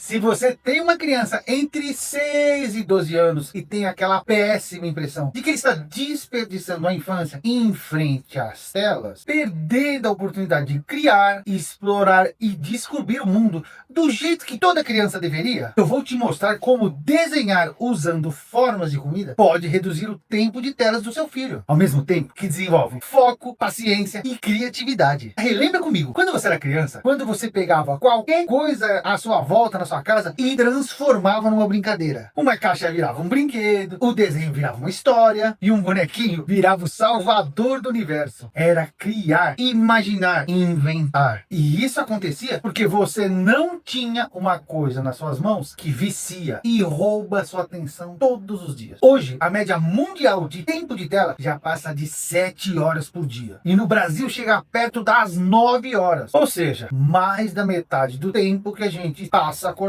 Se você tem uma criança entre 6 e 12 anos e tem aquela péssima impressão de que ele está desperdiçando a infância em frente às telas, perdendo a oportunidade de criar, explorar e descobrir o mundo do jeito que toda criança deveria, eu vou te mostrar como desenhar usando formas de comida pode reduzir o tempo de telas do seu filho, ao mesmo tempo que desenvolve foco, paciência e criatividade. Relembra comigo, quando você era criança, quando você pegava qualquer coisa à sua volta na sua casa e transformava numa brincadeira. Uma caixa virava um brinquedo, o desenho virava uma história e um bonequinho virava o salvador do universo. Era criar, imaginar, inventar. E isso acontecia porque você não tinha uma coisa nas suas mãos que vicia e rouba sua atenção todos os dias. Hoje, a média mundial de tempo de tela já passa de 7 horas por dia. E no Brasil chega perto das 9 horas. Ou seja, mais da metade do tempo que a gente passa acordado.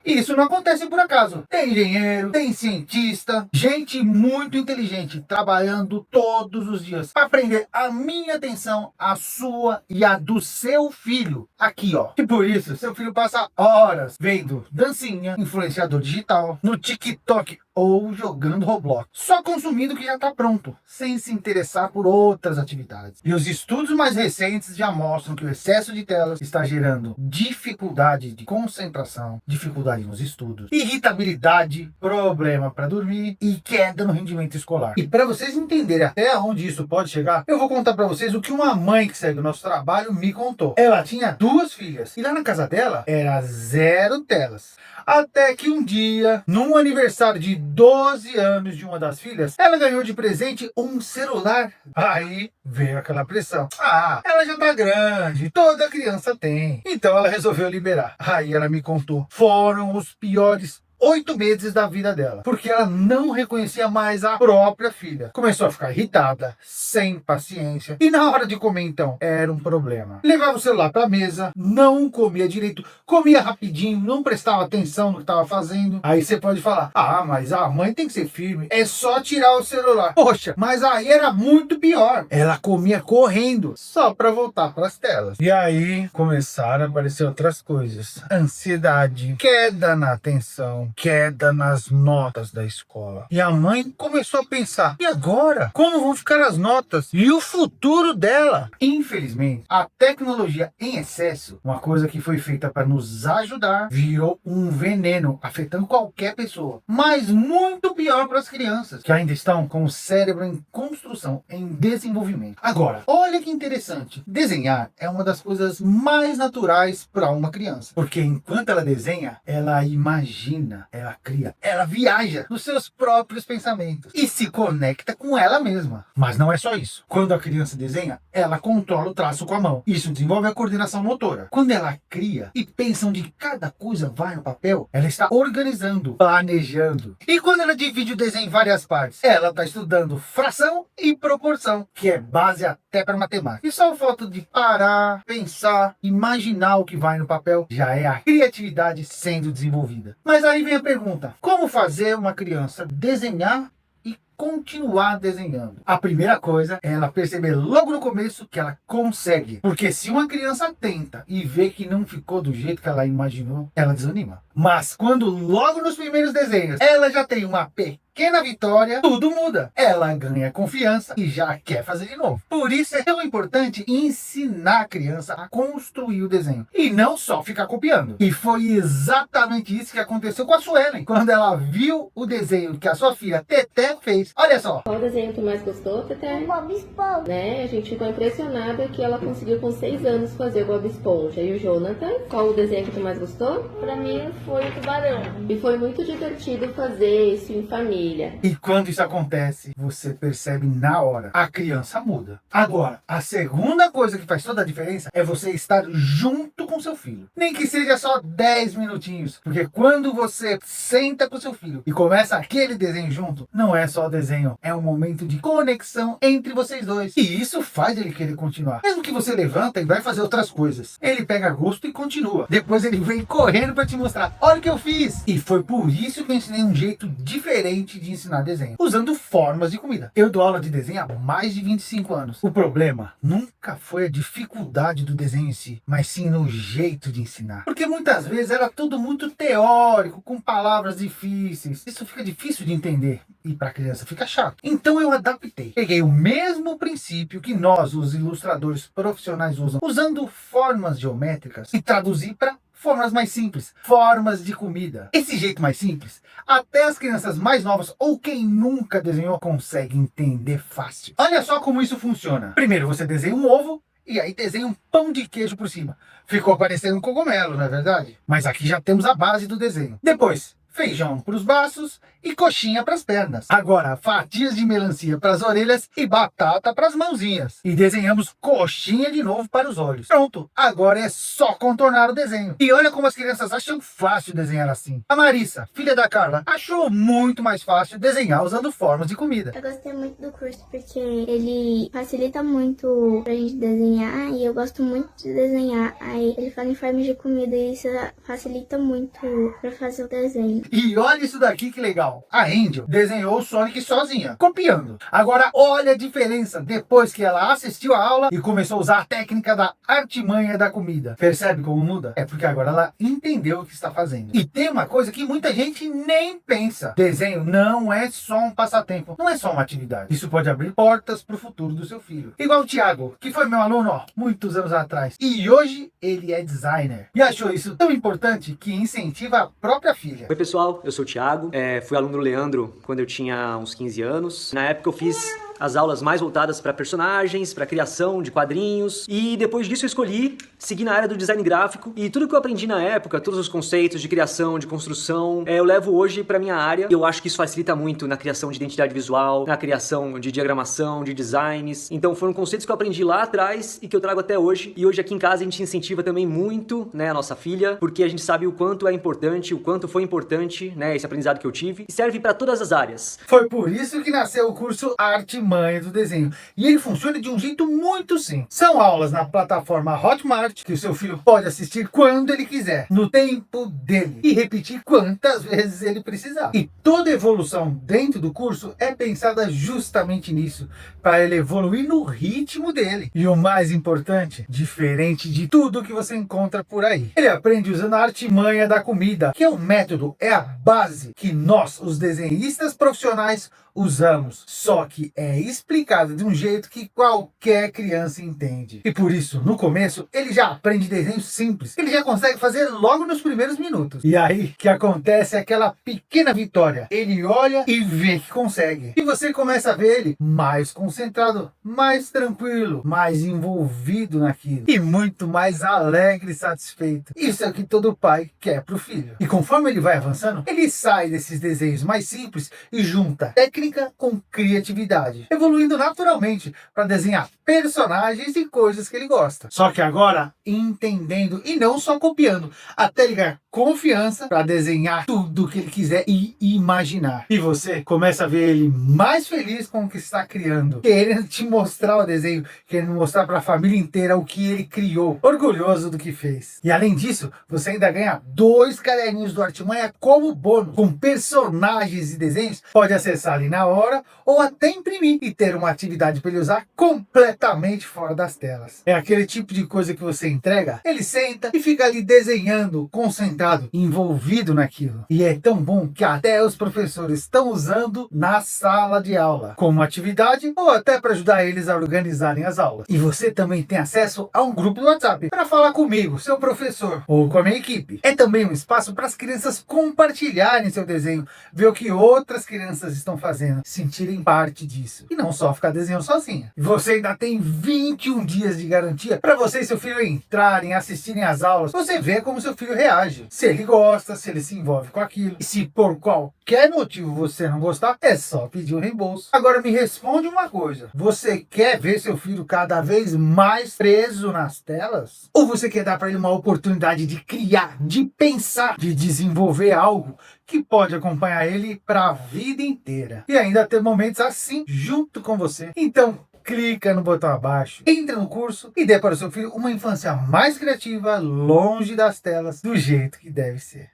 E isso não acontece por acaso. Tem engenheiro, tem cientista, gente muito inteligente trabalhando todos os dias para prender a minha atenção, a sua e a do seu filho aqui, ó. E por isso, seu filho passa horas vendo dancinha, influenciador digital, no TikTok ou jogando Roblox, só consumindo o que já está pronto, sem se interessar por outras atividades. E os estudos mais recentes já mostram que o excesso de telas está gerando dificuldade de concentração, dificuldade nos estudos, irritabilidade, problema para dormir e queda no rendimento escolar. E para vocês entenderem até onde isso pode chegar, eu vou contar para vocês o que uma mãe que segue o nosso trabalho me contou. Ela tinha 2 filhas e lá na casa dela era 0 telas. Até que um dia, num aniversário de 12 anos de uma das filhas, ela ganhou de presente um celular. Aí veio aquela pressão. Ah, ela já tá grande, toda criança tem. Então ela resolveu liberar. Aí ela me contou. Foram os piores 8 meses da vida dela, porque ela não reconhecia mais a própria filha. Começou a ficar irritada, sem paciência, e na hora de comer então, era um problema. Levava o celular para a mesa, não comia direito, comia rapidinho, não prestava atenção no que estava fazendo. Aí você pode falar, ah, mas a mãe tem que ser firme, é só tirar o celular. Poxa, mas aí era muito pior. Ela comia correndo, só para voltar para as telas. E aí começaram a aparecer outras coisas. Ansiedade, queda na atenção, queda nas notas da escola. E a mãe começou a pensar, e agora? Como vão ficar as notas? E o futuro dela? Infelizmente, a tecnologia em excesso, uma coisa que foi feita para nos ajudar, virou um veneno, afetando qualquer pessoa. Mas muito pior para as crianças, que ainda estão com o cérebro em construção, em desenvolvimento. Agora, olha que interessante. Desenhar é uma das coisas mais naturais para uma criança. Porque enquanto ela desenha, ela imagina, ela cria, ela viaja nos seus próprios pensamentos e se conecta com ela mesma. Mas não é só isso. Quando a criança desenha, ela controla o traço com a mão. Isso desenvolve a coordenação motora. Quando ela cria e pensa onde cada coisa vai no papel, ela está organizando, planejando. E quando ela divide o desenho em várias partes, ela está estudando fração e proporção, que é base até para matemática. E só o fato de parar, pensar, imaginar o que vai no papel, já é a criatividade sendo desenvolvida. Mas aí vem a pergunta, como fazer uma criança desenhar e continuar desenhando? A primeira coisa é ela perceber logo no começo que ela consegue. Porque se uma criança tenta e vê que não ficou do jeito que ela imaginou, ela desanima. Mas quando logo nos primeiros desenhos ela já tem uma pequena vitória, tudo muda. Ela ganha confiança e já quer fazer de novo. Por isso é tão importante ensinar a criança a construir o desenho e não só ficar copiando. E foi exatamente isso que aconteceu com a Suelen, quando ela viu o desenho que a sua filha Teté fez. Olha só. Qual desenho tu mais gostou, Teté? O Bob Esponja. Né? A gente ficou impressionada que ela conseguiu com 6 anos fazer o Bob Esponja. E o Jonathan, qual o desenho que tu mais gostou? Pra mim foi o tubarão. E foi muito divertido fazer isso em família. E quando isso acontece, você percebe na hora, a criança muda. Agora, a segunda coisa que faz toda a diferença é você estar junto com seu filho. Nem que seja só 10 minutinhos. Porque quando você senta com seu filho e começa aquele desenho junto, não é só desenho, é um momento de conexão entre vocês dois. E isso faz ele querer continuar. Mesmo que você levanta e vai fazer outras coisas, ele pega gosto e continua. Depois ele vem correndo para te mostrar, olha o que eu fiz. E foi por isso que eu ensinei um jeito diferente arte de ensinar desenho, usando formas de comida. Eu dou aula de desenho há mais de 25 anos. O problema nunca foi a dificuldade do desenho em si, mas sim no jeito de ensinar. Porque muitas vezes era tudo muito teórico, com palavras difíceis. Isso fica difícil de entender e para a criança fica chato. Então eu adaptei. Peguei o mesmo princípio que nós, os ilustradores profissionais, usam, usando formas geométricas, e traduzi para formas mais simples, formas de comida. Esse jeito mais simples, até as crianças mais novas ou quem nunca desenhou consegue entender fácil. Olha só como isso funciona. Primeiro você desenha um ovo e aí desenha um pão de queijo por cima. Ficou parecendo um cogumelo, não é verdade? Mas aqui já temos a base do desenho. Depois, feijão para os braços e coxinha para as pernas. Agora, fatias de melancia para as orelhas e batata para as mãozinhas. E desenhamos coxinha de novo para os olhos. Pronto, agora é só contornar o desenho. E olha como as crianças acham fácil desenhar assim. A Marissa, filha da Carla, achou muito mais fácil desenhar usando formas de comida. Eu gostei muito do curso porque ele facilita muito pra gente desenhar e eu gosto muito de desenhar. Aí ele fala em formas de comida e isso facilita muito pra fazer o desenho. E olha isso daqui que legal. A Angel desenhou o Sonic sozinha, copiando. Agora olha a diferença depois que ela assistiu a aula e começou a usar a técnica da artimanha da comida. Percebe como muda? É porque agora ela entendeu o que está fazendo. E tem uma coisa que muita gente nem pensa. Desenho não é só um passatempo, não é só uma atividade. Isso pode abrir portas para o futuro do seu filho. Igual o Thiago, que foi meu aluno, muitos anos atrás. E hoje ele é designer. E achou isso tão importante que incentiva a própria filha. Oi pessoal, eu sou o Thiago, fui aluno do Leandro quando eu tinha uns 15 anos. Na época eu fiz as aulas mais voltadas para personagens, para criação de quadrinhos, e depois disso eu escolhi seguir na área do design gráfico, e tudo que eu aprendi na época, todos os conceitos de criação, de construção, eu levo hoje para minha área, e eu acho que isso facilita muito na criação de identidade visual, na criação de diagramação, de designs. Então foram conceitos que eu aprendi lá atrás e que eu trago até hoje, e hoje aqui em casa a gente incentiva também muito, né, a nossa filha, porque a gente sabe o quanto é importante, o quanto foi importante, né, esse aprendizado que eu tive, e serve para todas as áreas. Foi por isso que nasceu o curso Artimanha do Desenho. E ele funciona de um jeito muito simples. São aulas na plataforma Hotmart, que o seu filho pode assistir quando ele quiser, no tempo dele, e repetir quantas vezes ele precisar. E toda evolução dentro do curso é pensada justamente nisso, para ele evoluir no ritmo dele. E o mais importante, diferente de tudo que você encontra por aí, ele aprende usando a artimanha da comida, que é um método, é a base que nós, os desenhistas profissionais, usamos, só que é explicado de um jeito que qualquer criança entende. E por isso, no começo, ele já aprende desenhos simples, ele já consegue fazer logo nos primeiros minutos. E aí que acontece aquela pequena vitória. Ele olha e vê que consegue. E você começa a ver ele mais concentrado, mais tranquilo, mais envolvido naquilo. E muito mais alegre e satisfeito. Isso é o que todo pai quer pro filho. E conforme ele vai avançando, ele sai desses desenhos mais simples e junta técnica com criatividade, evoluindo naturalmente para desenhar personagens e coisas que ele gosta. Só que agora entendendo e não só copiando, até ele ganhar confiança para desenhar tudo que ele quiser e imaginar. E você começa a ver ele mais feliz com o que está criando, querendo te mostrar o desenho, querendo mostrar para a família inteira o que ele criou, orgulhoso do que fez. E além disso, você ainda ganha 2 caderninhos do Artimanha como bônus, com personagens e desenhos. Pode acessar ali na hora ou até imprimir e ter uma atividade para ele usar completamente fora das telas. É aquele tipo de coisa que você entrega, ele senta e fica ali desenhando, concentrado, envolvido naquilo. E é tão bom que até os professores estão usando na sala de aula, como atividade ou até para ajudar eles a organizarem as aulas. E você também tem acesso a um grupo do WhatsApp para falar comigo, seu professor, ou com a minha equipe. É também um espaço para as crianças compartilharem seu desenho, ver o que outras crianças estão fazendo, sentirem parte disso. E não só ficar desenhando sozinha. E você ainda tem 21 dias de garantia para você e seu filho entrarem, assistirem às aulas. Você vê como seu filho reage. Se ele gosta, se ele se envolve com aquilo. E se por qualquer motivo você não gostar, é só pedir um reembolso. Agora me responde uma coisa. Você quer ver seu filho cada vez mais preso nas telas? Ou você quer dar para ele uma oportunidade de criar, de pensar, de desenvolver algo que pode acompanhar ele para a vida inteira? E ainda ter momentos assim junto com você. Então, clica no botão abaixo, entra no curso e dê para o seu filho uma infância mais criativa, longe das telas, do jeito que deve ser.